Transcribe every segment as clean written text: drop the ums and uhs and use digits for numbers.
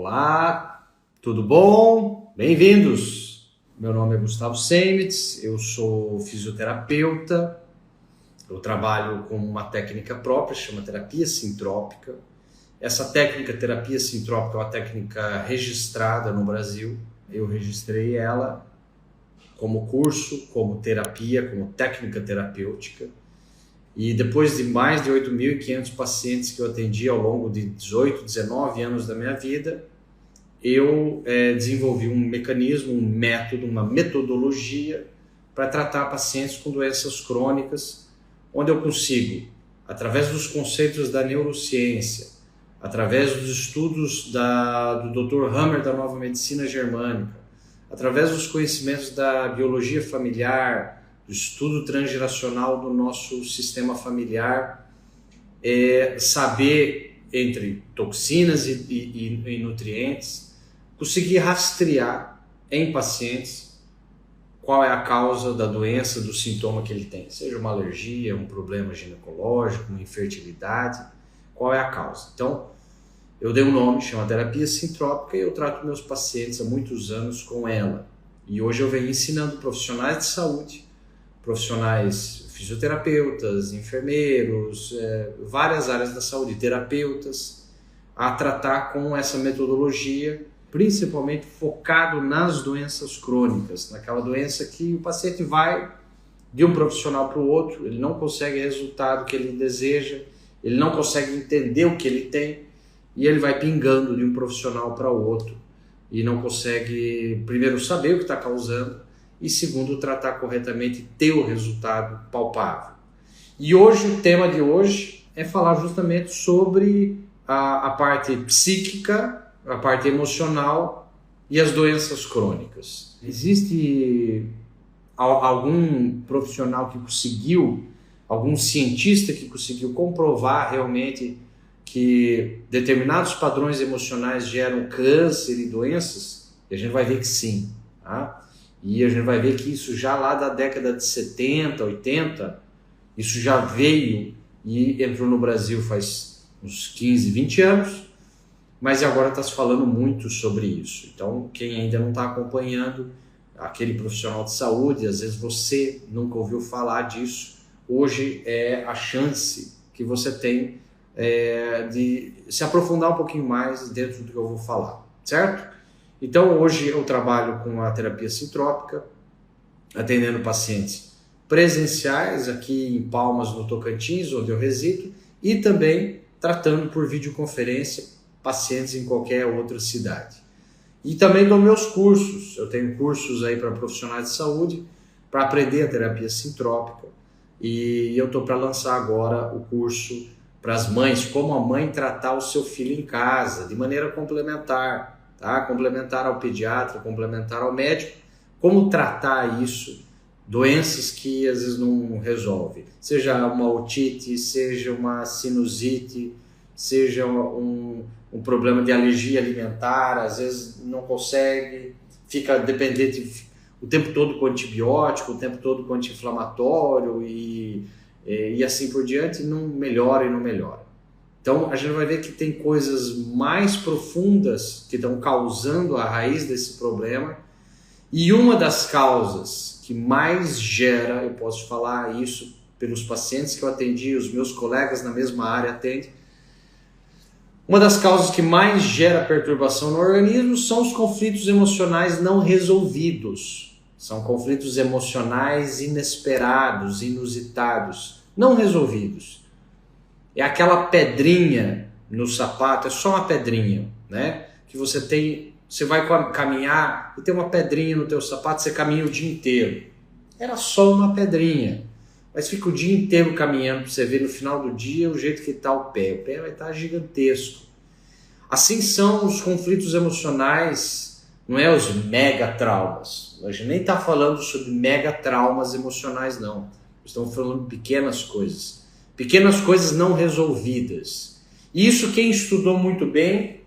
Olá, tudo bom? Bem-vindos! Meu nome é Gustavo Seimitz, eu sou fisioterapeuta, eu trabalho com uma técnica própria, chama terapia sintrópica. Essa técnica, terapia sintrópica, é uma técnica registrada no Brasil. Eu registrei ela como curso, como terapia, como técnica terapêutica. E depois de mais de 8.500 pacientes que eu atendi ao longo de 18, 19 anos da minha vida, eu desenvolvi um mecanismo, um método, uma metodologia para tratar pacientes com doenças crônicas, onde eu consigo, através dos conceitos da neurociência, através dos estudos do Dr. Hammer da Nova Medicina Germânica, através dos conhecimentos da biologia familiar, do estudo transgeracional do nosso sistema familiar, saber entre toxinas e nutrientes, conseguir rastrear em pacientes qual é a causa da doença, do sintoma que ele tem, seja uma alergia, um problema ginecológico, uma infertilidade, qual é a causa. Então, eu dei um nome, chama terapia sintrópica, e eu trato meus pacientes há muitos anos com ela. E hoje eu venho ensinando profissionais de saúde, profissionais fisioterapeutas, enfermeiros, várias áreas da saúde, terapeutas, a tratar com essa metodologia, principalmente focado nas doenças crônicas, naquela doença que o paciente vai de um profissional para o outro, ele não consegue o resultado que ele deseja, ele não consegue entender o que ele tem, e ele vai pingando de um profissional para o outro, e não consegue, primeiro, saber o que está causando, e segundo, tratar corretamente e ter o resultado palpável. E hoje, o tema de hoje é falar justamente sobre a parte psíquica, a parte emocional e as doenças crônicas. Existe algum profissional que conseguiu, algum cientista que conseguiu comprovar realmente que determinados padrões emocionais geram câncer e doenças? E a gente vai ver que sim, tá? E a gente vai ver que isso já lá da década de 70, 80, isso já veio e entrou no Brasil faz uns 15, 20 anos, mas agora está se falando muito sobre isso. Então, quem ainda não está acompanhando, aquele profissional de saúde, às vezes você nunca ouviu falar disso, hoje é a chance que você tem de se aprofundar um pouquinho mais dentro do que eu vou falar, certo? Então, hoje eu trabalho com a terapia sintrópica, atendendo pacientes presenciais aqui em Palmas, no Tocantins, onde eu resido, e também tratando por videoconferência pacientes em qualquer outra cidade. E também dou meus cursos, eu tenho cursos aí para profissionais de saúde, para aprender a terapia sintrópica, e eu estou para lançar agora o curso para as mães, como a mãe tratar o seu filho em casa, de maneira complementar, tá? Complementar ao pediatra, complementar ao médico, como tratar isso, doenças que às vezes não resolve, seja uma otite, seja uma sinusite, seja um problema de alergia alimentar, às vezes não consegue, fica dependente o tempo todo com antibiótico, o tempo todo com anti-inflamatório e assim por diante, não melhora e não melhora. Então, a gente vai ver que tem coisas mais profundas que estão causando a raiz desse problema. E uma das causas que mais gera, eu posso falar isso pelos pacientes que eu atendi, os meus colegas na mesma área atendem, uma das causas que mais gera perturbação no organismo são os conflitos emocionais não resolvidos. São conflitos emocionais inesperados, inusitados, não resolvidos. É aquela pedrinha no sapato, é só uma pedrinha, né? Que você vai caminhar e tem uma pedrinha no teu sapato, você caminha o dia inteiro. Era só uma pedrinha, mas fica o dia inteiro caminhando para você ver no final do dia o jeito que está o pé. O pé vai estar gigantesco. Assim são os conflitos emocionais, não é os megatraumas. A gente nem está falando sobre megatraumas emocionais, não. Estamos falando de pequenas coisas. Pequenas coisas não resolvidas. Isso quem estudou muito bem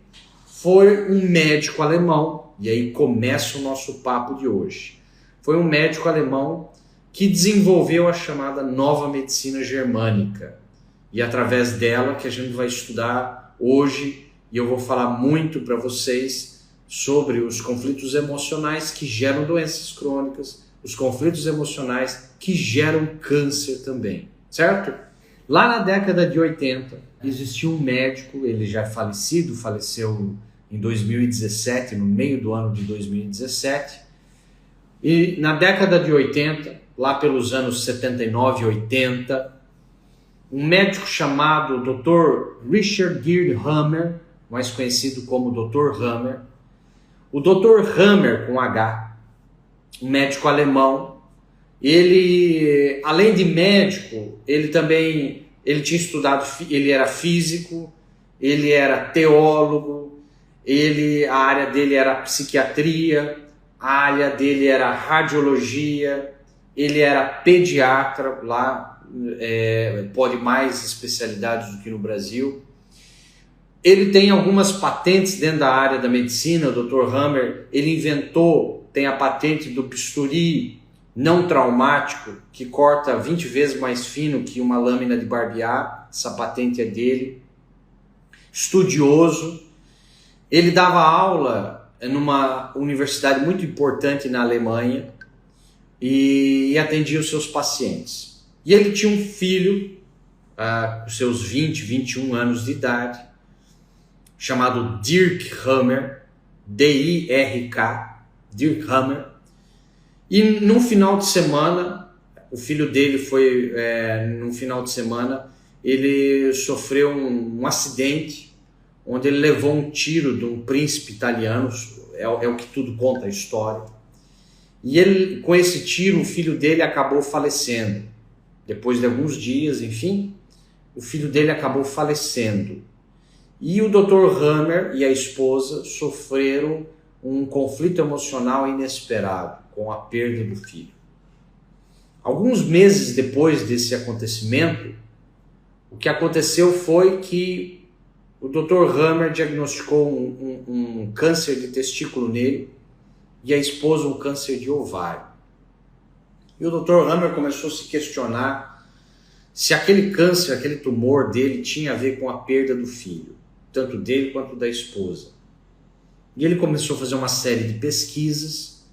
foi um médico alemão, e aí começa o nosso papo de hoje. Foi um médico alemão que desenvolveu a chamada Nova Medicina Germânica. E através dela que a gente vai estudar hoje e eu vou falar muito para vocês sobre os conflitos emocionais que geram doenças crônicas, os conflitos emocionais que geram câncer também, certo? Lá na década de 80, existia um médico, ele já é falecido, faleceu em 2017, no meio do ano de 2017, e na década de 80, lá pelos anos 79 e 80, um médico chamado Dr. Richard Gerd Hammer, mais conhecido como Dr. Hammer, o Dr. Hammer com H, um médico alemão, ele, além de médico, ele tinha estudado, ele era físico, ele era teólogo, a área dele era psiquiatria, a área dele era radiologia, ele era pediatra, lá pode mais especialidades do que no Brasil. Ele tem algumas patentes dentro da área da medicina, o Dr. Hammer, ele tem a patente do bisturi não traumático, que corta 20 vezes mais fino que uma lâmina de barbear, essa patente é dele. Estudioso, ele dava aula numa universidade muito importante na Alemanha e atendia os seus pacientes. E ele tinha um filho, com seus 20, 21 anos de idade, chamado Dirk Hammer, D-I-R-K, Dirk Hammer. E num final de semana, o filho dele num final de semana, ele sofreu um acidente, onde ele levou um tiro de um príncipe italiano, é o que tudo conta a história. E ele, com esse tiro, o filho dele acabou falecendo. Depois de alguns dias, enfim, o filho dele acabou falecendo. E o Dr. Hammer e a esposa sofreram um conflito emocional inesperado com a perda do filho. Alguns meses depois desse acontecimento, o que aconteceu foi que o Dr. Hammer diagnosticou um câncer de testículo nele e a esposa um câncer de ovário. E o Dr. Hammer começou a se questionar se aquele câncer, aquele tumor dele tinha a ver com a perda do filho, tanto dele quanto da esposa. E ele começou a fazer uma série de pesquisas,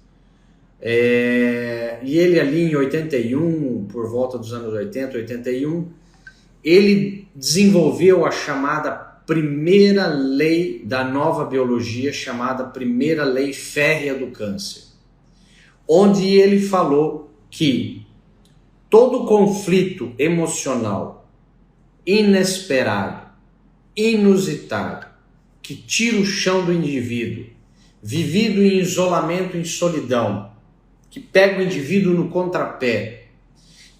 e ele ali em 81, por volta dos anos 80, 81, ele desenvolveu a chamada primeira lei da nova biologia, chamada primeira lei férrea do câncer, onde ele falou que todo conflito emocional inesperado, inusitado, que tira o chão do indivíduo, vivido em isolamento, em solidão, que pega o indivíduo no contrapé,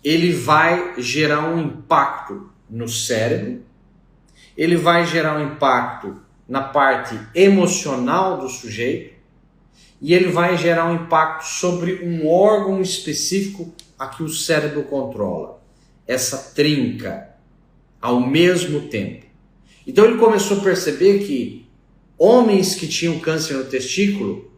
ele vai gerar um impacto no cérebro, ele vai gerar um impacto na parte emocional do sujeito e ele vai gerar um impacto sobre um órgão específico a que o cérebro controla, essa trinca, ao mesmo tempo. Então ele começou a perceber que homens que tinham câncer no testículo,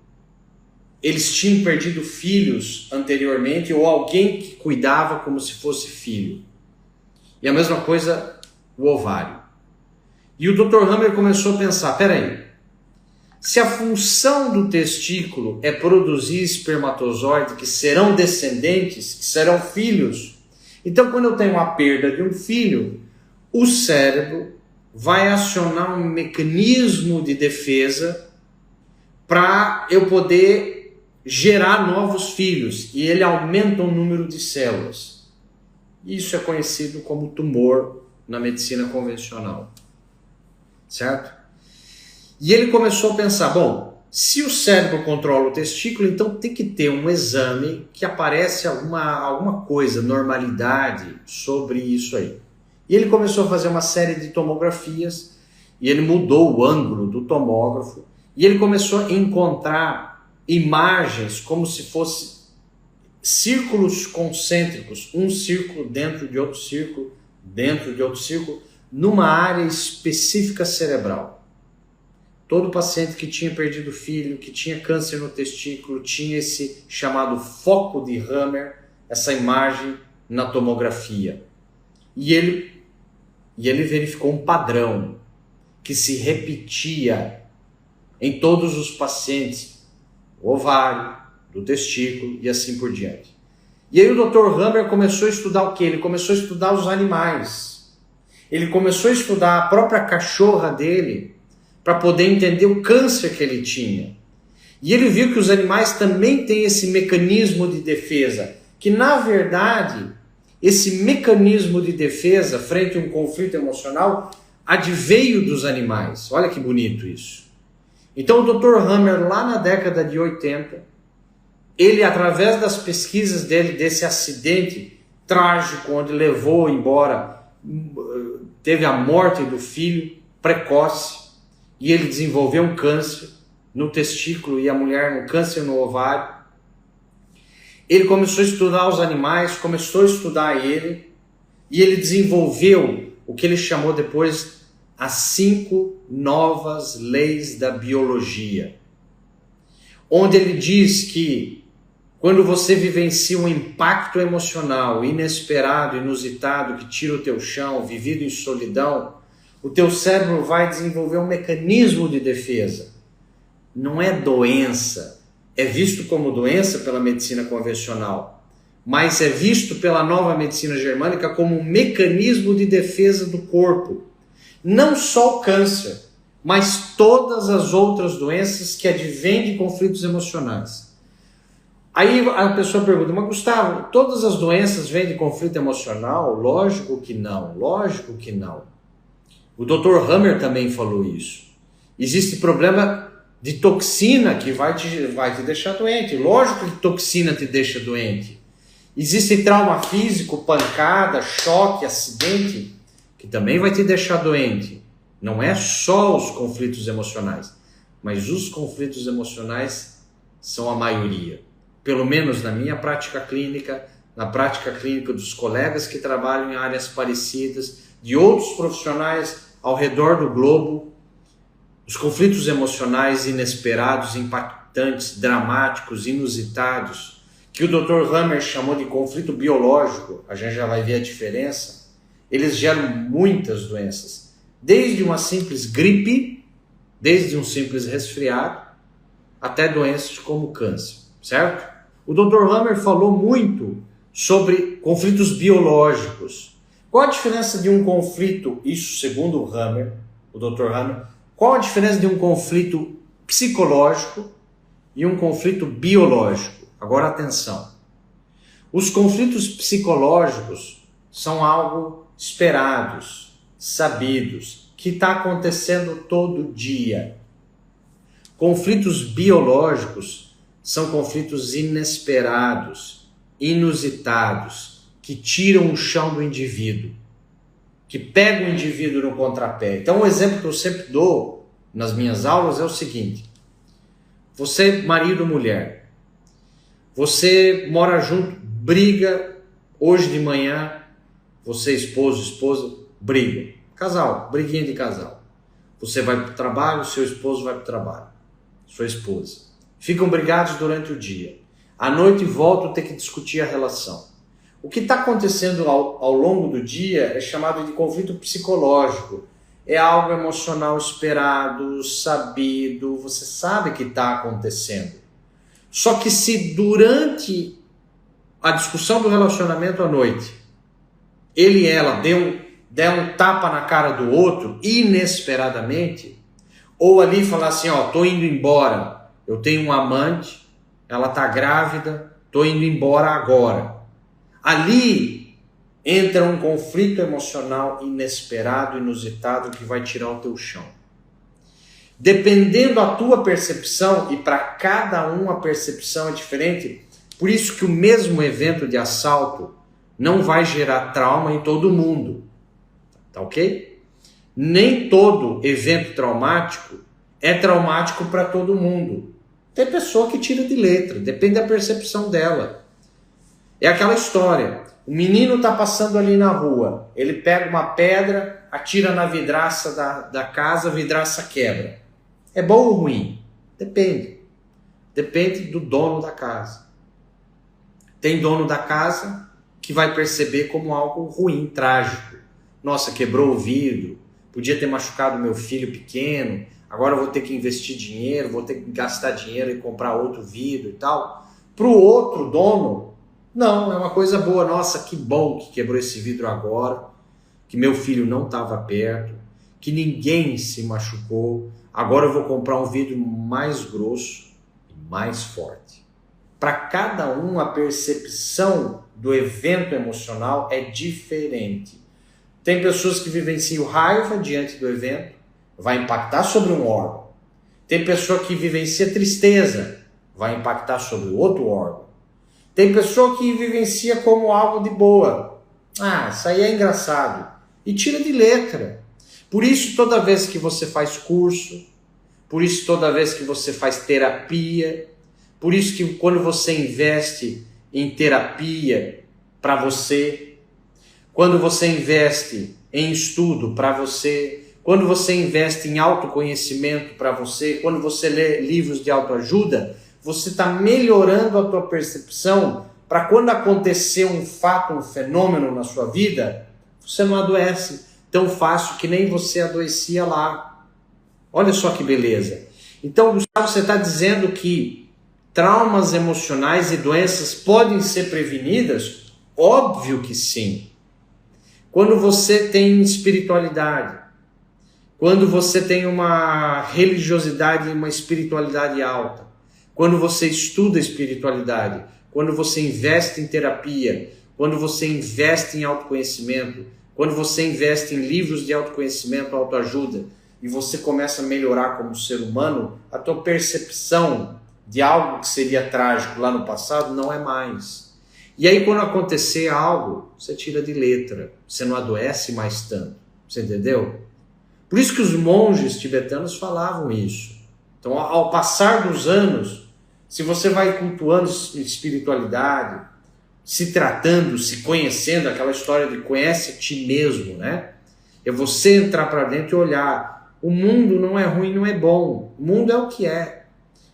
eles tinham perdido filhos anteriormente ou alguém que cuidava como se fosse filho. E a mesma coisa o ovário. E o Dr. Hammer começou a pensar, peraí, se a função do testículo é produzir espermatozoides que serão descendentes, que serão filhos, então quando eu tenho a perda de um filho, o cérebro vai acionar um mecanismo de defesa para eu poder gerar novos filhos, e ele aumenta o número de células. Isso é conhecido como tumor na medicina convencional, certo? E ele começou a pensar, bom, se o cérebro controla o testículo, então tem que ter um exame que aparece alguma coisa, normalidade sobre isso aí. E ele começou a fazer uma série de tomografias, e ele mudou o ângulo do tomógrafo, e ele começou a encontrar imagens como se fossem círculos concêntricos, um círculo dentro de outro círculo, dentro de outro círculo, numa área específica cerebral. Todo paciente que tinha perdido filho, que tinha câncer no testículo, tinha esse chamado foco de Hammer, essa imagem na tomografia. E ele verificou um padrão, que se repetia em todos os pacientes, do ovário, do testículo e assim por diante. E aí o Dr. Hammer começou a estudar o quê? Ele começou a estudar os animais. Ele começou a estudar a própria cachorra dele para poder entender o câncer que ele tinha. E ele viu que os animais também têm esse mecanismo de defesa, que na verdade, esse mecanismo de defesa frente a um conflito emocional adveio dos animais. Olha que bonito isso. Então o Dr. Hammer, lá na década de 80, ele, através das pesquisas dele, desse acidente trágico, onde levou embora, teve a morte do filho precoce, e ele desenvolveu um câncer no testículo e a mulher um câncer no ovário. Ele começou a estudar os animais, começou a estudar ele, e ele desenvolveu o que ele chamou depois as 5 novas leis da biologia, onde ele diz que quando você vivencia um impacto emocional inesperado, inusitado, que tira o teu chão, vivido em solidão, o teu cérebro vai desenvolver um mecanismo de defesa. Não é doença, é visto como doença pela medicina convencional, mas é visto pela nova medicina germânica como um mecanismo de defesa do corpo. Não só o câncer, mas todas as outras doenças que advêm de conflitos emocionais. Aí a pessoa pergunta, mas Gustavo, todas as doenças vêm de conflito emocional? Lógico que não, lógico que não. O Dr. Hammer também falou isso. Existe problema de toxina que vai te deixar doente. Lógico que toxina te deixa doente. Existe trauma físico, pancada, choque, acidente, que também vai te deixar doente. Não é só os conflitos emocionais, mas os conflitos emocionais são a maioria. Pelo menos na minha prática clínica, na prática clínica dos colegas que trabalham em áreas parecidas, de outros profissionais ao redor do globo, os conflitos emocionais inesperados, impactantes, dramáticos, inusitados, que o Dr. Hammer chamou de conflito biológico, a gente já vai ver a diferença, eles geram muitas doenças, desde uma simples gripe, desde um simples resfriado, até doenças como câncer, certo? O Dr. Hammer falou muito sobre conflitos biológicos. Qual a diferença de um conflito, isso segundo o Hammer, o Dr. Hammer, qual a diferença de um conflito psicológico e um conflito biológico? Agora atenção. Os conflitos psicológicos são algo esperados, sabidos, que está acontecendo todo dia. Conflitos biológicos são conflitos inesperados, inusitados, que tiram o chão do indivíduo, que pegam o indivíduo no contrapé. Então, um exemplo que eu sempre dou nas minhas aulas é o seguinte: você, marido ou mulher, você mora junto, briga, hoje de manhã, você, esposo, esposa, briga. Casal, briguinha de casal. Você vai para o trabalho, seu esposo vai para o trabalho, sua esposa. Ficam brigados durante o dia. À noite voltam a ter que discutir a relação. O que está acontecendo ao longo do dia é chamado de conflito psicológico. É algo emocional esperado, sabido, você sabe que está acontecendo. Só que se durante a discussão do relacionamento à noite, ele e ela der um tapa na cara do outro, inesperadamente, ou ali falar assim, ó, tô indo embora, eu tenho um amante, ela tá grávida, tô indo embora agora. Ali entra um conflito emocional inesperado, inusitado, que vai tirar o teu chão. Dependendo da tua percepção, e para cada um a percepção é diferente, por isso que o mesmo evento de assalto não vai gerar trauma em todo mundo. Tá ok? Nem todo evento traumático é traumático para todo mundo. Tem pessoa que tira de letra, depende da percepção dela. É aquela história, o menino está passando ali na rua, ele pega uma pedra, atira na vidraça da casa, a vidraça quebra. É bom ou ruim? Depende. Depende do dono da casa. Tem dono da casa que vai perceber como algo ruim, trágico. Nossa, quebrou o vidro, podia ter machucado meu filho pequeno, agora eu vou ter que investir dinheiro, vou ter que gastar dinheiro e comprar outro vidro e tal. Para o outro dono, não, é uma coisa boa. Nossa, que bom que quebrou esse vidro agora, que meu filho não estava perto, que ninguém se machucou. Agora eu vou comprar um vidro mais grosso e mais forte. Para cada um, a percepção do evento emocional é diferente. Tem pessoas que vivenciam raiva diante do evento, vai impactar sobre um órgão. Tem pessoa que vivencia tristeza, vai impactar sobre outro órgão. Tem pessoa que vivencia como algo de boa. Ah, isso aí é engraçado. E tira de letra. Por isso, toda vez que você faz curso, por isso, toda vez que você faz terapia, por isso que quando você investe em terapia para você, quando você investe em estudo para você, quando você investe em autoconhecimento para você, quando você lê livros de autoajuda, você está melhorando a tua percepção para quando acontecer um fato, um fenômeno na sua vida, você não adoece tão fácil que nem você adoecia lá. Olha só que beleza. Então, Gustavo, você está dizendo que traumas emocionais e doenças podem ser prevenidas? Óbvio que sim. Quando você tem espiritualidade, quando você tem uma religiosidade e uma espiritualidade alta, quando você estuda espiritualidade, quando você investe em terapia, quando você investe em autoconhecimento, quando você investe em livros de autoconhecimento, autoajuda, e você começa a melhorar como ser humano, a tua percepção de algo que seria trágico lá no passado não é mais. E aí quando acontecer algo, você tira de letra, você não adoece mais tanto, você entendeu? Por isso que os monges tibetanos falavam isso. Então, ao passar dos anos, se você vai cultuando espiritualidade, se tratando, se conhecendo, aquela história de conhece a ti mesmo, né? É você entrar para dentro e olhar. O mundo não é ruim, não é bom. O mundo é o que é.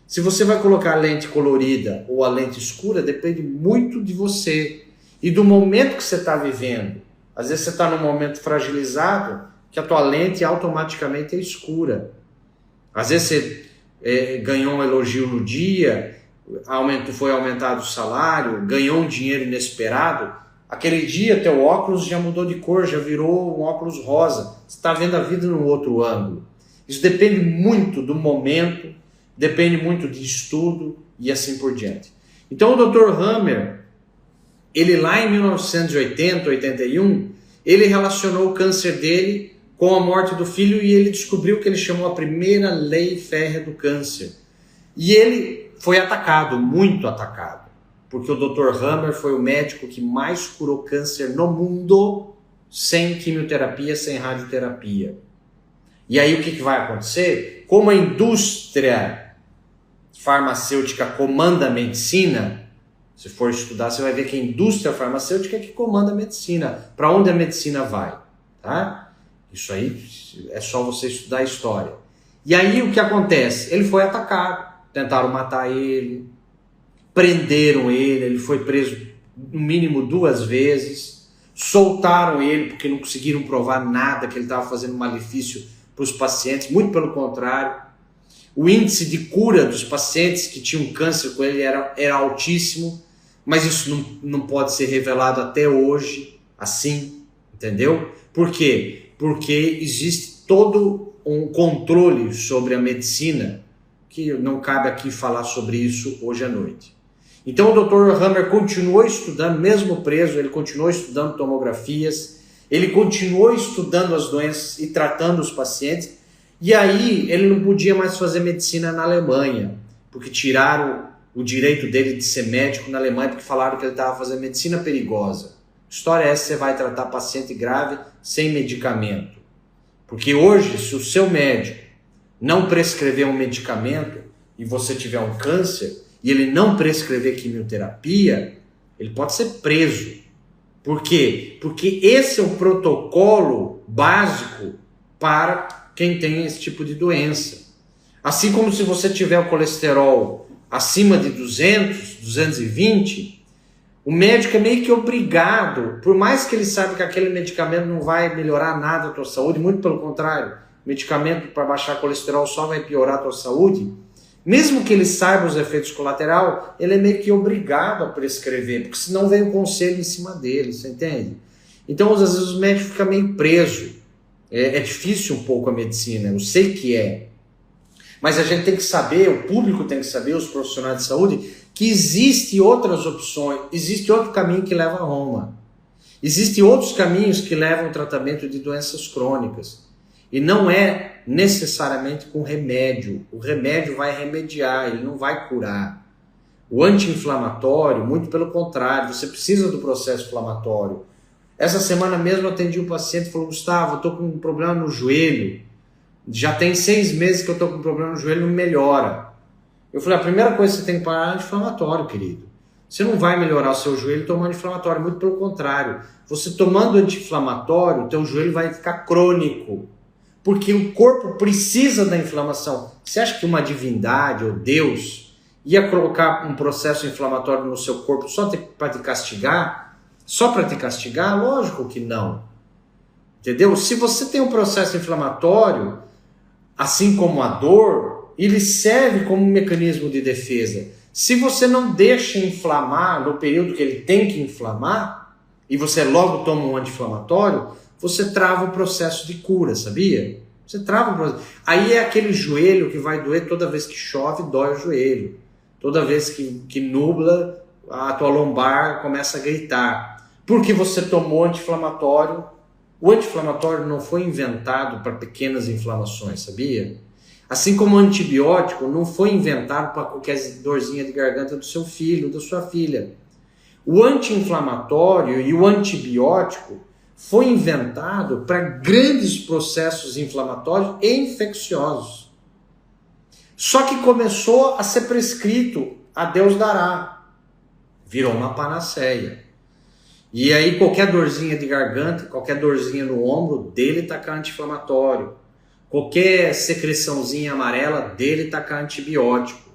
Se você vai colocar a lente colorida ou a lente escura, depende muito de você e do momento que você está vivendo. Às vezes você está num momento fragilizado, que a tua lente automaticamente é escura. Às vezes você ganhou um elogio no dia, foi aumentado o salário, ganhou um dinheiro inesperado, aquele dia teu óculos já mudou de cor, já virou um óculos rosa. Você está vendo a vida num outro ângulo. Isso depende muito do momento, depende muito de estudo e assim por diante. Então o Dr. Hammer, ele lá em 1980, 81, ele relacionou o câncer dele com a morte do filho e ele descobriu o que ele chamou a primeira lei férrea do câncer. E ele foi atacado, muito atacado, porque o Dr. Hammer foi o médico que mais curou câncer no mundo sem quimioterapia, sem radioterapia. E aí o que vai acontecer? Como a indústria farmacêutica comanda a medicina, se for estudar, você vai ver que a indústria farmacêutica é que comanda a medicina. Para onde a medicina vai? Tá? Isso aí é só você estudar a história. E aí o que acontece? Ele foi atacado, tentaram matar ele, prenderam ele, ele foi preso no mínimo 2 vezes, soltaram ele porque não conseguiram provar nada, que ele estava fazendo malefício para os pacientes, muito pelo contrário. O índice de cura dos pacientes que tinham câncer com ele era altíssimo, mas isso não pode ser revelado até hoje, assim, entendeu? Por quê? Porque existe todo um controle sobre a medicina, que não cabe aqui falar sobre isso hoje à noite. Então o Dr. Hammer continuou estudando, mesmo preso, ele continuou estudando tomografias, ele continuou estudando as doenças e tratando os pacientes, e aí ele não podia mais fazer medicina na Alemanha, porque tiraram o direito dele de ser médico na Alemanha, porque falaram que ele estava fazendo medicina perigosa. História é essa, você vai tratar paciente grave sem medicamento. Porque hoje, se o seu médico não prescrever um medicamento e você tiver um câncer, e ele não prescrever quimioterapia, ele pode ser preso. Por quê? Porque esse é o protocolo básico para quem tem esse tipo de doença. Assim como se você tiver o colesterol acima de 200, 220, O médico é meio que obrigado, por mais que ele saiba que aquele medicamento não vai melhorar nada a tua saúde, muito pelo contrário, medicamento para baixar colesterol só vai piorar a tua saúde, mesmo que ele saiba os efeitos colaterais, ele é meio que obrigado a prescrever, porque senão vem o conselho em cima dele, você entende? Então, às vezes, o médico fica meio preso. É difícil um pouco a medicina, eu sei que é. Mas a gente tem que saber, o público tem que saber, os profissionais de saúde, que existem outras opções, existe outro caminho que leva a Roma. Existem outros caminhos que levam ao tratamento de doenças crônicas. E não é necessariamente com remédio. O remédio vai remediar, ele não vai curar. O anti-inflamatório, muito pelo contrário, você precisa do processo inflamatório. Essa semana mesmo eu atendi um paciente e falou: Gustavo, eu estou com um problema no joelho. Já tem 6 meses que eu estou com um problema no joelho e não melhora. Eu falei: a primeira coisa que você tem que parar é anti-inflamatório, querido. Você não vai melhorar o seu joelho tomando anti-inflamatório, muito pelo contrário. Você tomando anti-inflamatório, o teu joelho vai ficar crônico. Porque o corpo precisa da inflamação. Você acha que uma divindade ou Deus ia colocar um processo inflamatório no seu corpo só para te castigar? Só para te castigar? Lógico que não. Entendeu? Se você tem um processo inflamatório, assim como a dor, ele serve como um mecanismo de defesa. Se você não deixa inflamar no período que ele tem que inflamar, e você logo toma um anti-inflamatório, você trava o processo de cura, sabia? Você trava o processo. Aí é aquele joelho que vai doer toda vez que chove, dói o joelho. Toda vez que nubla, a tua lombar começa a gritar. Porque você tomou anti-inflamatório. O anti-inflamatório não foi inventado para pequenas inflamações, sabia? Assim como o antibiótico não foi inventado para qualquer dorzinha de garganta do seu filho, da sua filha. O anti-inflamatório e o antibiótico foi inventado para grandes processos inflamatórios e infecciosos. Só que começou a ser prescrito, a Deus dará. Virou uma panaceia. E aí qualquer dorzinha de garganta, qualquer dorzinha no ombro, dele tacar anti-inflamatório. Qualquer secreçãozinha amarela, dele tacar antibiótico.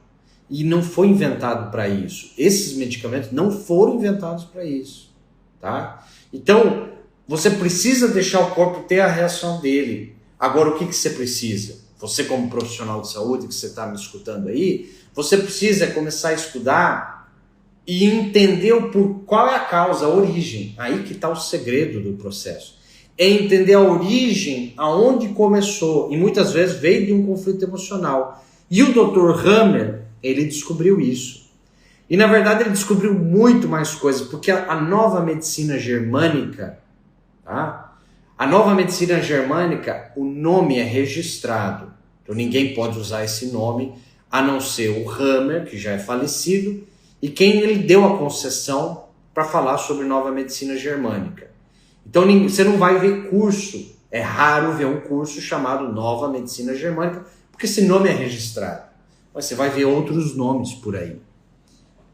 E não foi inventado para isso. Esses medicamentos não foram inventados para isso. Tá? Então, você precisa deixar o corpo ter a reação dele. Agora, o que você precisa? Você como profissional de saúde, que você está me escutando aí, você precisa começar a estudar e entender qual é a causa, a origem. Aí que está o segredo do processo. É entender a origem, aonde começou. E muitas vezes veio de um conflito emocional. E o Dr. Hammer, ele descobriu isso. E na verdade ele descobriu muito mais coisas, porque a nova medicina germânica, tá? A nova medicina germânica, o nome é registrado. Então ninguém pode usar esse nome, a não ser o Hammer, que já é falecido, e quem ele deu a concessão para falar sobre nova medicina germânica. Então você não vai ver curso, é raro ver um curso chamado Nova Medicina Germânica, porque esse nome é registrado. Mas você vai ver outros nomes por aí.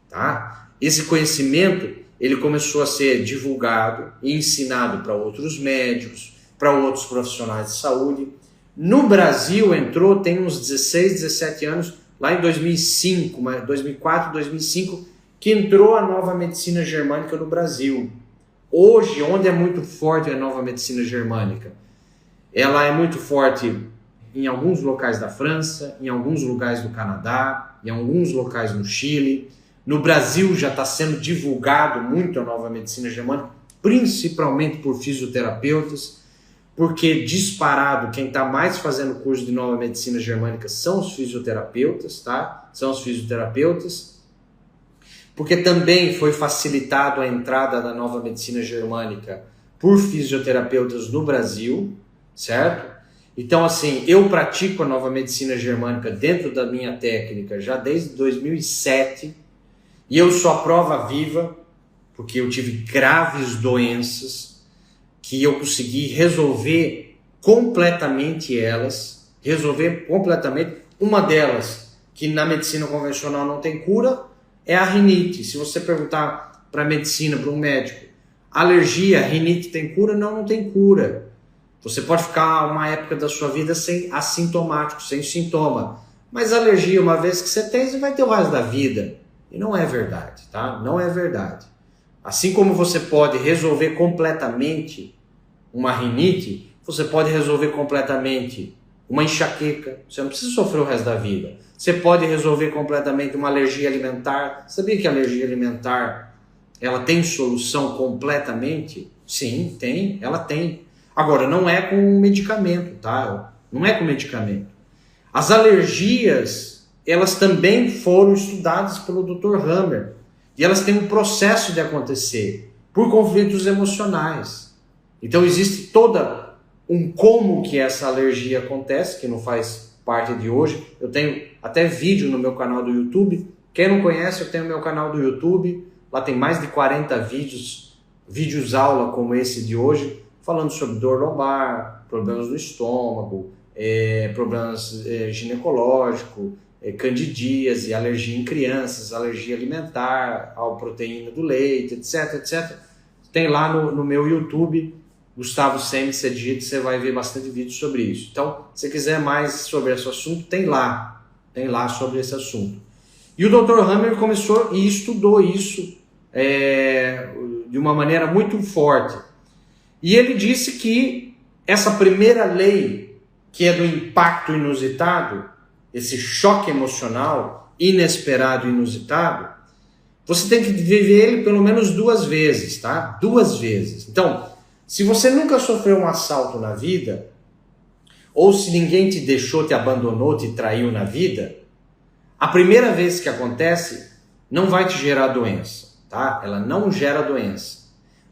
Tá? Esse conhecimento ele começou a ser divulgado e ensinado para outros médicos, para outros profissionais de saúde. No Brasil entrou, tem uns 16, 17 anos, lá em 2005, 2004, 2005, que entrou a nova medicina germânica no Brasil. Hoje, onde é muito forte a nova medicina germânica? Ela é muito forte em alguns locais da França, em alguns lugares do Canadá, em alguns locais no Chile. No Brasil já está sendo divulgado muito a nova medicina germânica, principalmente por fisioterapeutas, porque disparado, quem está mais fazendo curso de nova medicina germânica são os fisioterapeutas, tá? São os fisioterapeutas, porque também foi facilitado a entrada da nova medicina germânica por fisioterapeutas no Brasil, certo? Então, assim, eu pratico a nova medicina germânica dentro da minha técnica já desde 2007, e eu sou a prova viva, porque eu tive graves doenças que eu consegui resolver completamente elas, Uma delas, que na medicina convencional não tem cura, é a rinite. Se você perguntar para a medicina, para um médico, alergia, rinite tem cura? Não, não tem cura. Você pode ficar uma época da sua vida sem assintomático, sem sintoma. Mas alergia, uma vez que você tem, você vai ter o resto da vida. E não é verdade, tá? Não é verdade. Assim como você pode resolver completamente uma rinite, você pode resolver completamente uma enxaqueca. Você não precisa sofrer o resto da vida. Você pode resolver completamente uma alergia alimentar. Sabia que a alergia alimentar ela tem solução completamente? Sim, tem, ela tem. Agora, não é com medicamento, tá? Não é com medicamento. As alergias, elas também foram estudadas pelo Dr. Hammer. E elas têm um processo de acontecer por conflitos emocionais. Então existe toda um como que essa alergia acontece, que não faz parte de hoje. Eu tenho até vídeo no meu canal do YouTube. Quem não conhece, eu tenho meu canal do YouTube. Lá tem mais de 40 vídeos aula como esse de hoje, falando sobre dor lombar, problemas no estômago, problemas ginecológicos, candidíase, alergia em crianças, alergia alimentar, à proteína do leite, etc, etc. Tem lá no meu YouTube, Gustavo Semi, você digita, você vai ver bastante vídeo sobre isso. Então, se quiser mais sobre esse assunto, tem lá sobre esse assunto. E o Dr. Hammer começou e estudou isso de uma maneira muito forte. E ele disse que essa primeira lei, que é do impacto inusitado, esse choque emocional inesperado e inusitado, você tem que viver ele pelo menos 2 vezes, tá? 2 vezes. Então, se você nunca sofreu um assalto na vida, ou se ninguém te deixou, te abandonou, te traiu na vida, a primeira vez que acontece não vai te gerar doença, tá? Ela não gera doença.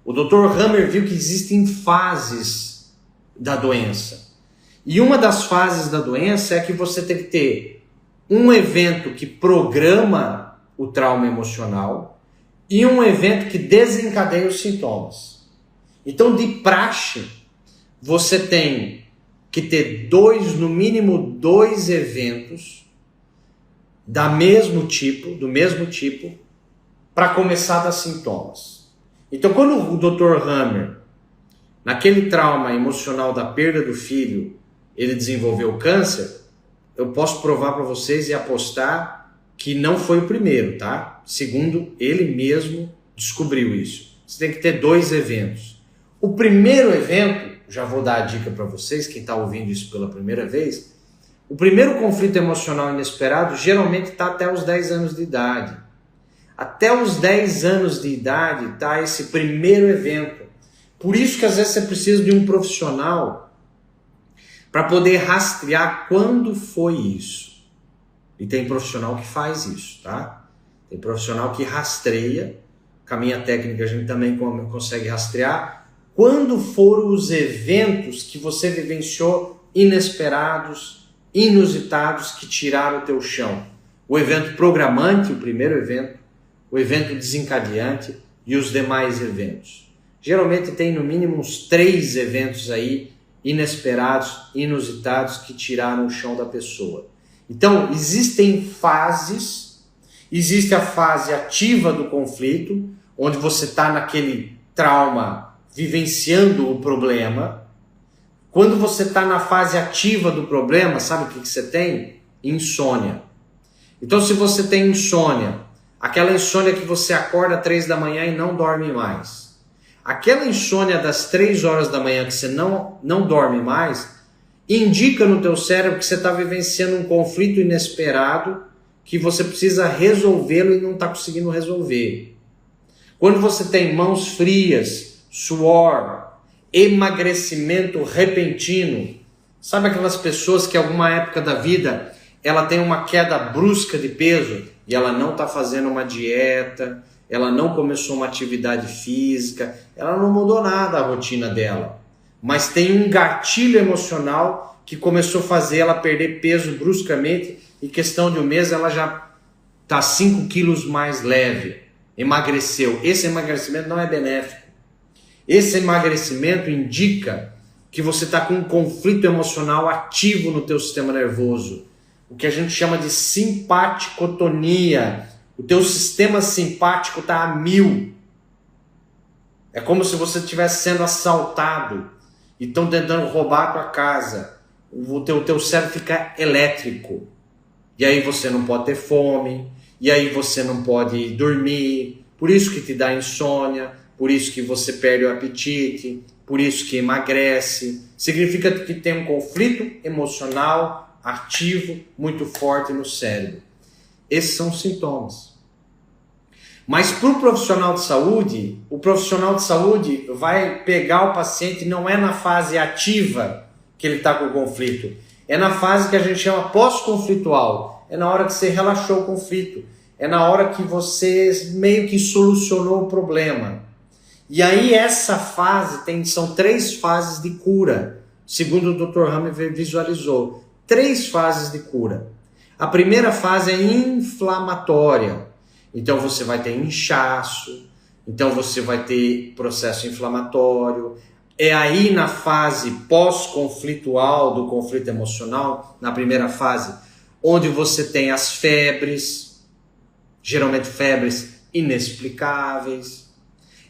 O Dr. Hammer viu que existem fases da doença. E uma das fases da doença é que você tem que ter um evento que programa o trauma emocional e um evento que desencadeia os sintomas. Então, de praxe, você tem que ter no mínimo dois eventos do mesmo tipo, para começar a dar sintomas. Então, quando o Dr. Hammer, naquele trauma emocional da perda do filho, ele desenvolveu câncer, eu posso provar para vocês e apostar que não foi o primeiro, tá? Segundo ele mesmo descobriu isso. Você tem que ter 2 eventos. O primeiro evento, já vou dar a dica para vocês, quem está ouvindo isso pela primeira vez, o primeiro conflito emocional inesperado geralmente está até os 10 anos de idade. Até os 10 anos de idade está esse primeiro evento. Por isso que às vezes você precisa de um profissional para poder rastrear quando foi isso. E tem profissional que faz isso, tá? Tem profissional que rastreia, com a minha técnica a gente também consegue rastrear, quando foram os eventos que você vivenciou inesperados, inusitados, que tiraram o teu chão. O evento programante, o primeiro evento, o evento desencadeante e os demais eventos. Geralmente tem no mínimo uns 3 eventos aí, inesperados, inusitados, que tiraram o chão da pessoa. Então, existem fases. Existe a fase ativa do conflito, onde você está naquele trauma, vivenciando o problema. Quando você está na fase ativa do problema, sabe o que você tem? Insônia. Então, se você tem insônia, aquela insônia que você acorda às 3 da manhã e não dorme mais, aquela insônia das 3 horas da manhã que você não dorme mais, indica no teu cérebro que você está vivenciando um conflito inesperado que você precisa resolvê-lo e não está conseguindo resolver. Quando você tem mãos frias, suor, emagrecimento repentino, sabe aquelas pessoas que em alguma época da vida ela tem uma queda brusca de peso e ela não está fazendo uma dieta, ela não começou uma atividade física, ela não mudou nada a rotina dela, mas tem um gatilho emocional que começou a fazer ela perder peso bruscamente e em questão de um mês ela já está 5 quilos mais leve, emagreceu. Esse emagrecimento não é benéfico. Esse emagrecimento indica que você está com um conflito emocional ativo no teu sistema nervoso, o que a gente chama de simpaticotonia. O teu sistema simpático está a 1000. É como se você estivesse sendo assaltado e estão tentando roubar a tua casa. O teu cérebro fica elétrico. E aí você não pode ter fome, e aí você não pode dormir, por isso que te dá insônia, por isso que você perde o apetite, por isso que emagrece. Significa que tem um conflito emocional ativo muito forte no cérebro. Esses são os sintomas. Mas para o profissional de saúde vai pegar o paciente, não é na fase ativa que ele está com o conflito, é na fase que a gente chama pós-conflitual, é na hora que você relaxou o conflito, é na hora que você meio que solucionou o problema. E aí essa fase são 3 fases de cura, segundo o Dr. Hammer visualizou, 3 fases de cura. A primeira fase é inflamatória, então você vai ter inchaço, então você vai ter processo inflamatório. É aí na fase pós-conflitual do conflito emocional, na primeira fase, onde você tem as febres, geralmente febres inexplicáveis.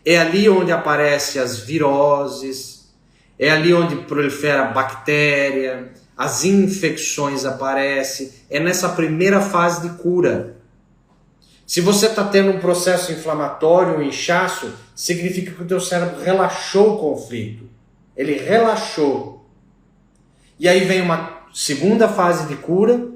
É ali onde aparecem as viroses, é ali onde prolifera a bactéria, as infecções aparecem. É nessa primeira fase de cura. Se você está tendo um processo inflamatório, um inchaço, significa que o teu cérebro relaxou o conflito. Ele relaxou. E aí vem uma segunda fase de cura,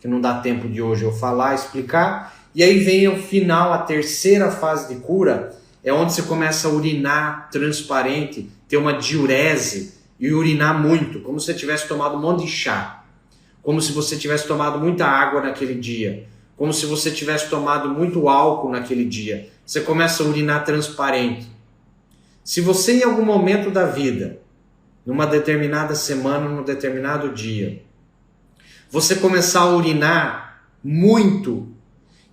que não dá tempo de hoje eu falar, explicar. E aí vem o final, a terceira fase de cura, é onde você começa a urinar transparente, ter uma diurese e urinar muito, como se você tivesse tomado um monte de chá, como se você tivesse tomado muita água naquele dia, como se você tivesse tomado muito álcool naquele dia. Você começa a urinar transparente. Se você em algum momento da vida, numa determinada semana, num determinado dia, você começar a urinar muito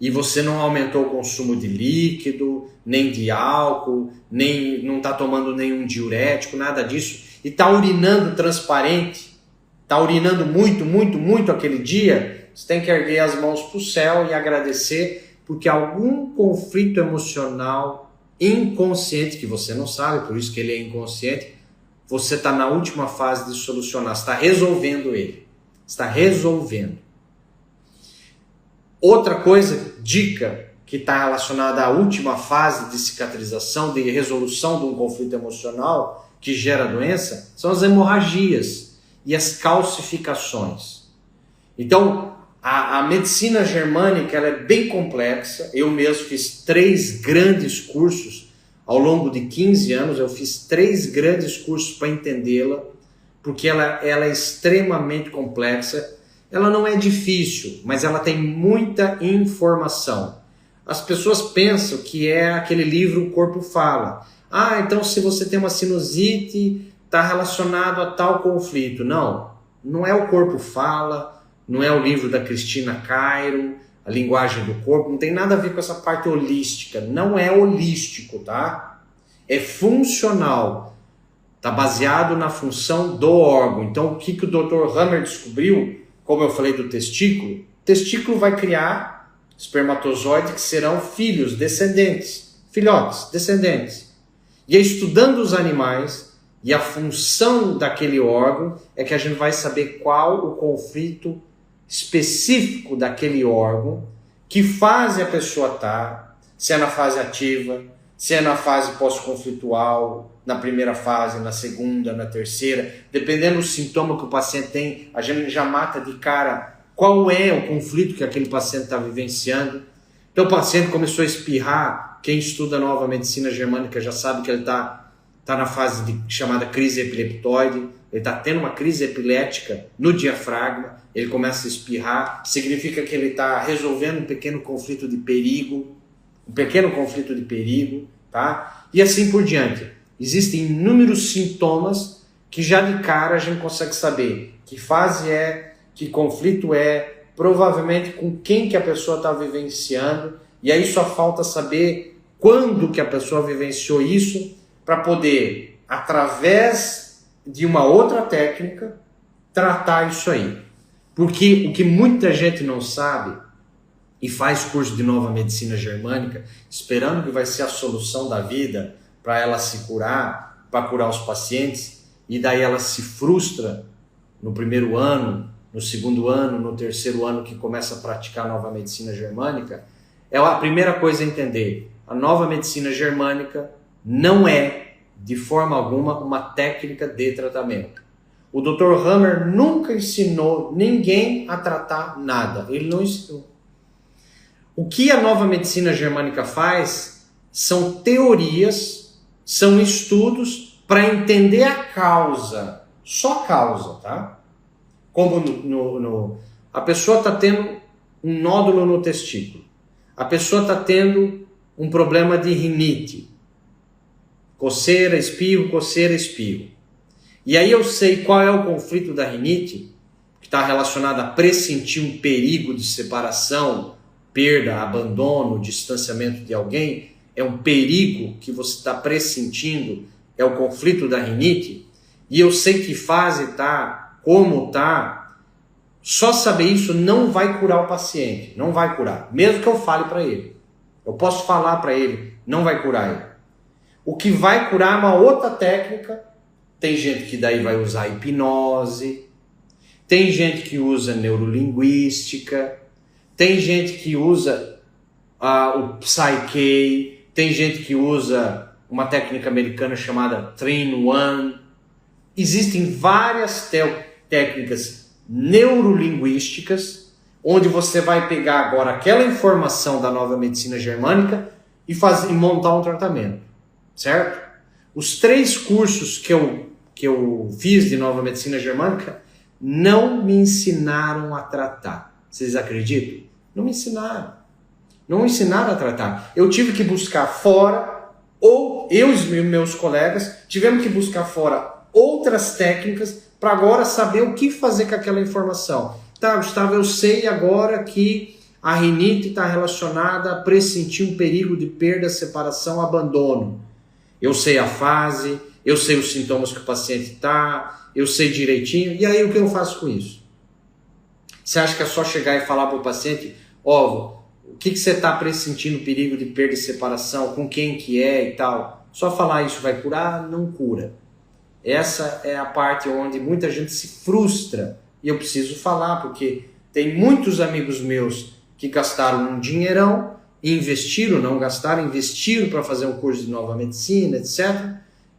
e você não aumentou o consumo de líquido, nem de álcool, nem não está tomando nenhum diurético, nada disso, e está urinando transparente, está urinando muito, muito, muito aquele dia, você tem que erguer as mãos para o céu e agradecer, porque algum conflito emocional inconsciente, que você não sabe, por isso que ele é inconsciente, você está na última fase de solucionar, você está resolvendo ele, está resolvendo. Outra coisa, dica, que está relacionada à última fase de cicatrização, de resolução de um conflito emocional que gera doença, são as hemorragias e as calcificações. Então, a medicina germânica ela é bem complexa. Eu mesmo fiz 3 grandes cursos ao longo de 15 anos, eu fiz 3 grandes cursos para entendê-la, porque ela é extremamente complexa. Ela não é difícil, mas ela tem muita informação. As pessoas pensam que é aquele livro O Corpo Fala. Ah, então se você tem uma sinusite, está relacionado a tal conflito. Não, não é O Corpo Fala, não é o livro da Cristina Cairo, A Linguagem do Corpo, não tem nada a ver com essa parte holística. Não é holístico, tá? É funcional. Está baseado na função do órgão. Então o que o Dr. Hammer descobriu, como eu falei do testículo, o testículo vai criar espermatozoides que serão filhos, descendentes, filhotes, descendentes. E é estudando os animais e a função daquele órgão é que a gente vai saber qual o conflito específico daquele órgão, que fase a pessoa está, se é na fase ativa, se é na fase pós-conflitual, na primeira fase, na segunda, na terceira, dependendo do sintoma que o paciente tem, a gente já mata de cara qual é o conflito que aquele paciente está vivenciando. Então o paciente começou a espirrar, quem estuda a nova medicina germânica já sabe que ele está na fase chamada crise epileptoide, ele está tendo uma crise epilética no diafragma, ele começa a espirrar, significa que ele está resolvendo um pequeno conflito de perigo, tá? E assim por diante. Existem inúmeros sintomas que já de cara a gente consegue saber que fase é, que conflito é, provavelmente com quem que a pessoa está vivenciando, e aí só falta saber quando que a pessoa vivenciou isso para poder, através de uma outra técnica, tratar isso aí. Porque o que muita gente não sabe e faz curso de nova medicina germânica, esperando que vai ser a solução da vida para ela se curar, para curar os pacientes, e daí ela se frustra no primeiro ano, no segundo ano, no terceiro ano que começa a praticar a nova medicina germânica, a primeira coisa a entender, a nova medicina germânica não é, de forma alguma, uma técnica de tratamento. O Dr. Hammer nunca ensinou ninguém a tratar nada. Ele não ensinou. O que a nova medicina germânica faz são teorias, são estudos para entender a causa. Só a causa, tá? Como a pessoa está tendo um nódulo no testículo. A pessoa está tendo um problema de rinite. Coceira, espirro, coceira, espirro. E aí eu sei qual é o conflito da rinite, que está relacionado a pressentir um perigo de separação, perda, abandono, distanciamento de alguém. É um perigo que você está pressentindo, é o conflito da rinite. E eu sei que fase está, como está. Só saber isso não vai curar o paciente, não vai curar. Mesmo que eu fale para ele. Eu posso falar para ele, não vai curar ele. O que vai curar é uma outra técnica. Tem gente que daí vai usar hipnose, tem gente que usa neurolinguística, tem gente que usa o Psyche, tem gente que usa uma técnica americana chamada 3-in-1. Existem várias técnicas neurolinguísticas, onde você vai pegar agora aquela informação da nova medicina germânica e montar um tratamento, certo? Os 3 cursos que eu fiz de nova medicina germânica não me ensinaram a tratar. Vocês acreditam? Não me ensinaram. Não me ensinaram a tratar. Eu tive que buscar fora, ou eu e meus colegas tivemos que buscar fora outras técnicas para agora saber o que fazer com aquela informação. Tá, Gustavo, eu sei agora que a rinite está relacionada a pressentir um perigo de perda, separação, abandono. Eu sei a fase, eu sei os sintomas que o paciente está, eu sei direitinho. E aí o que eu faço com isso? Você acha que é só chegar e falar para o paciente, o que você está pressentindo perigo de perda e separação, com quem que é e tal? Só falar isso vai curar? Não cura. Essa é a parte onde muita gente se frustra. E eu preciso falar, porque tem muitos amigos meus que gastaram um dinheirão, investiram, não gastaram, investiram para fazer um curso de nova medicina, etc.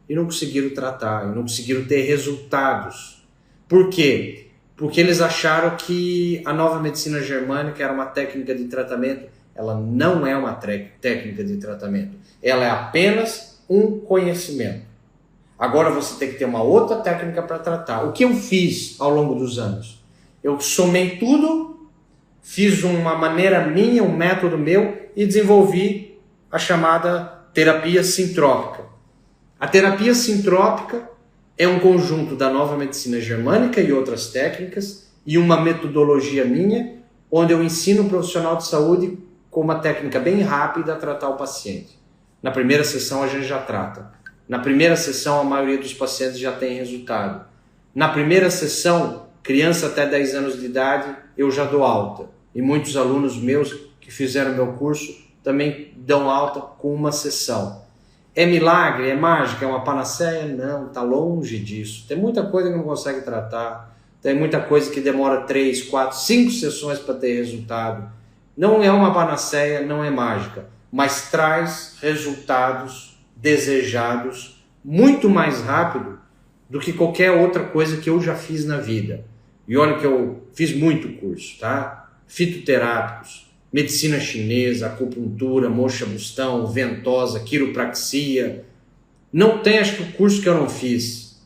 E não conseguiram tratar, e não conseguiram ter resultados. Por quê? Porque eles acharam que a nova medicina germânica era uma técnica de tratamento. Ela não é uma técnica de tratamento. Ela é apenas um conhecimento. Agora você tem que ter uma outra técnica para tratar. O que eu fiz ao longo dos anos? Eu somei tudo, fiz uma maneira minha, um método meu e desenvolvi a chamada terapia sintrópica. A terapia sintrópica é um conjunto da nova medicina germânica e outras técnicas e uma metodologia minha, onde eu ensino o profissional de saúde com uma técnica bem rápida a tratar o paciente. Na primeira sessão a gente já trata. Na primeira sessão, a maioria dos pacientes já tem resultado. Na primeira sessão, criança até 10 anos de idade, eu já dou alta. E muitos alunos meus que fizeram meu curso também dão alta com uma sessão. É milagre? É mágica? É uma panaceia? Não, está longe disso. Tem muita coisa que não consegue tratar. Tem muita coisa que demora 3, 4, 5 sessões para ter resultado. Não é uma panaceia, não é mágica, mas traz resultados desejados muito mais rápido do que qualquer outra coisa que eu já fiz na vida. E olha que eu fiz muito curso, tá? Fitoterápicos, medicina chinesa, acupuntura, moxa-bustão, ventosa, quiropraxia. Não tem, acho que, o curso que eu não fiz.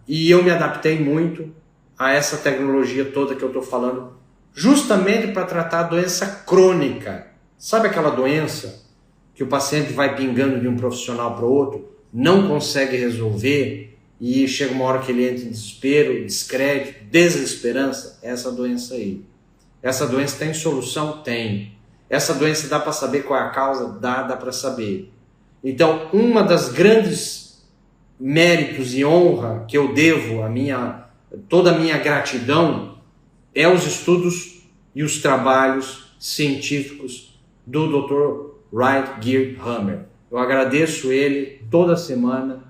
E eu me adaptei muito a essa tecnologia toda que eu estou falando, justamente para tratar a doença crônica. Sabe aquela doença que o paciente vai pingando de um profissional para o outro, não consegue resolver e chega uma hora que ele entra em desespero, descrédito, desesperança? Essa doença aí. Essa doença tem solução? Tem. Essa doença dá para saber qual é a causa? Dá para saber. Então, uma das grandes méritos e honra que eu devo toda a minha gratidão é os estudos e os trabalhos científicos do Dr. Wright Geer Hammer. Eu agradeço ele toda semana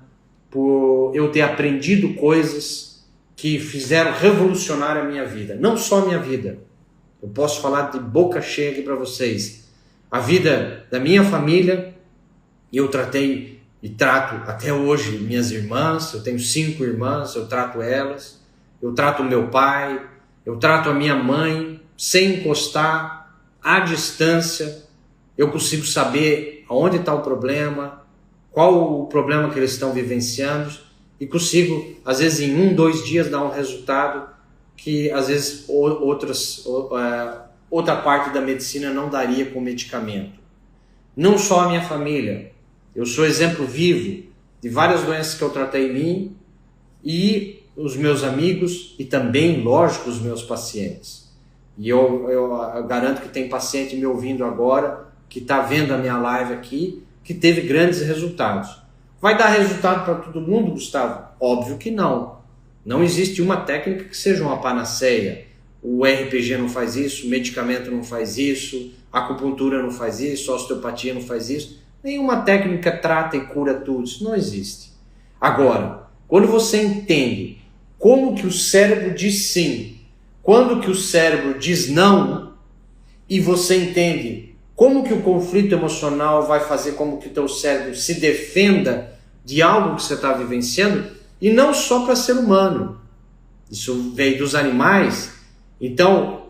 por eu ter aprendido coisas que fizeram revolucionar a minha vida. Não só a minha vida. Eu posso falar de boca cheia aqui para vocês. a vida da minha família. Eu tratei e trato até hoje minhas irmãs. Eu tenho 5 irmãs, eu trato elas. Eu trato o meu pai, eu trato a minha mãe sem encostar, à distância. Eu consigo saber onde está o problema, qual o problema que eles estão vivenciando, e consigo, às vezes, em 1, 2 dias dar um resultado que, às vezes, outra parte da medicina não daria com medicamento. Não só a minha família. Eu sou exemplo vivo de várias doenças que eu tratei em mim e os meus amigos e também, lógico, os meus pacientes. E eu garanto que tem paciente me ouvindo agora, que está vendo a minha live aqui, que teve grandes resultados. Vai dar resultado para todo mundo, Gustavo? Óbvio que não. Não existe uma técnica que seja uma panaceia. O RPG não faz isso, o medicamento não faz isso, a acupuntura não faz isso, a osteopatia não faz isso. Nenhuma técnica trata e cura tudo. Isso não existe. Agora, quando você entende como que o cérebro diz sim, quando que o cérebro diz não, e você entende como que o conflito emocional vai fazer com que o teu cérebro se defenda de algo que você está vivenciando, e não só para ser humano. Isso veio dos animais. Então,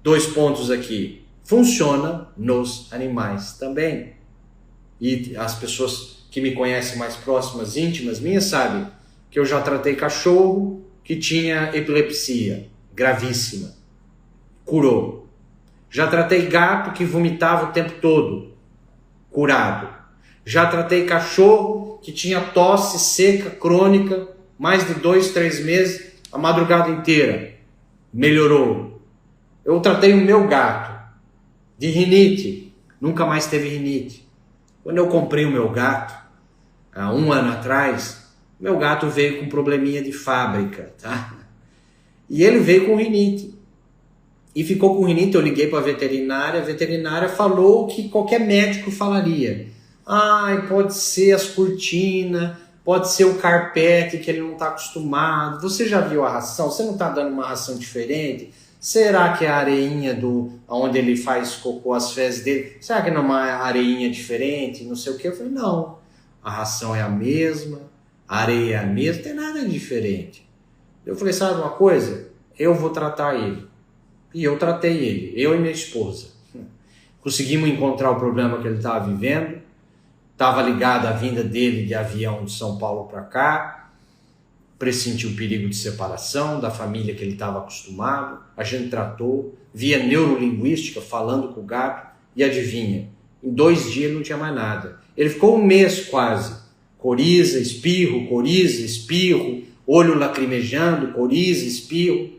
2 pontos aqui. Funciona nos animais também. E as pessoas que me conhecem mais próximas, íntimas minhas, sabem que eu já tratei cachorro que tinha epilepsia gravíssima. Curou. Já tratei gato que vomitava o tempo todo. Curado. Já tratei cachorro que tinha tosse seca, crônica, mais de 2, 3 meses, a madrugada inteira. Melhorou. Eu tratei o meu gato de rinite. Nunca mais teve rinite. Quando eu comprei o meu gato, há 1 ano atrás, meu gato veio com probleminha de fábrica, tá? E ele veio com rinite. E ficou com rinite, eu liguei para a veterinária falou o que qualquer médico falaria. Pode ser as cortinas, pode ser o carpete que ele não está acostumado. Você já viu a ração? Você não está dando uma ração diferente? Será que é a areinha onde ele faz cocô, as fezes dele? Será que não é uma areinha diferente? Não sei o que. Eu falei, não. A ração é a mesma, a areia é a mesma, não tem nada diferente. Eu falei, sabe uma coisa? Eu vou tratar ele. E eu tratei ele, eu e minha esposa. Conseguimos encontrar o problema que ele estava vivendo. Estava ligado à vinda dele de avião de São Paulo para cá. Pressentiu o perigo de separação da família que ele estava acostumado. A gente tratou, via neurolinguística, falando com o gato. E adivinha, em 2 dias não tinha mais nada. Ele ficou 1 mês quase. Coriza, espirro, olho lacrimejando, coriza, espirro.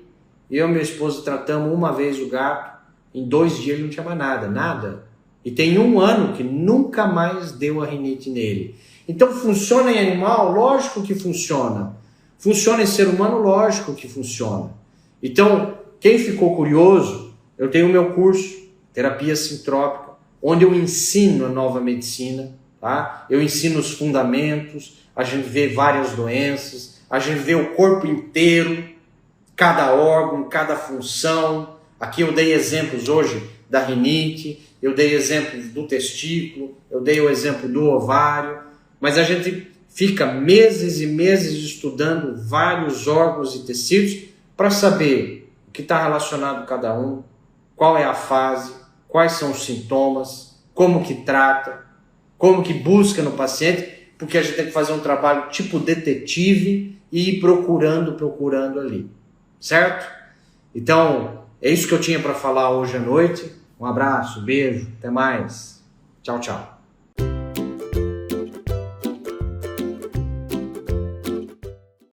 Eu e minha esposa tratamos 1 vez o gato. Em 2 dias ele não tinha mais nada, nada. E tem 1 ano que nunca mais deu a rinite nele. Então funciona em animal? Lógico que funciona. Funciona em ser humano? Lógico que funciona. Então, quem ficou curioso, eu tenho o meu curso, Terapia Sintrópica, onde eu ensino a nova medicina. Tá? Eu ensino os fundamentos, a gente vê várias doenças, a gente vê o corpo inteiro, cada órgão, cada função. Aqui eu dei exemplos hoje da rinite, eu dei exemplos do testículo, eu dei o exemplo do ovário, mas a gente fica meses e meses estudando vários órgãos e tecidos para saber o que está relacionado a cada um, qual é a fase, quais são os sintomas, como que trata, como que busca no paciente, porque a gente tem que fazer um trabalho tipo detetive e ir procurando ali, certo? Então, é isso que eu tinha para falar hoje à noite. Um abraço, beijo, até mais. Tchau, tchau.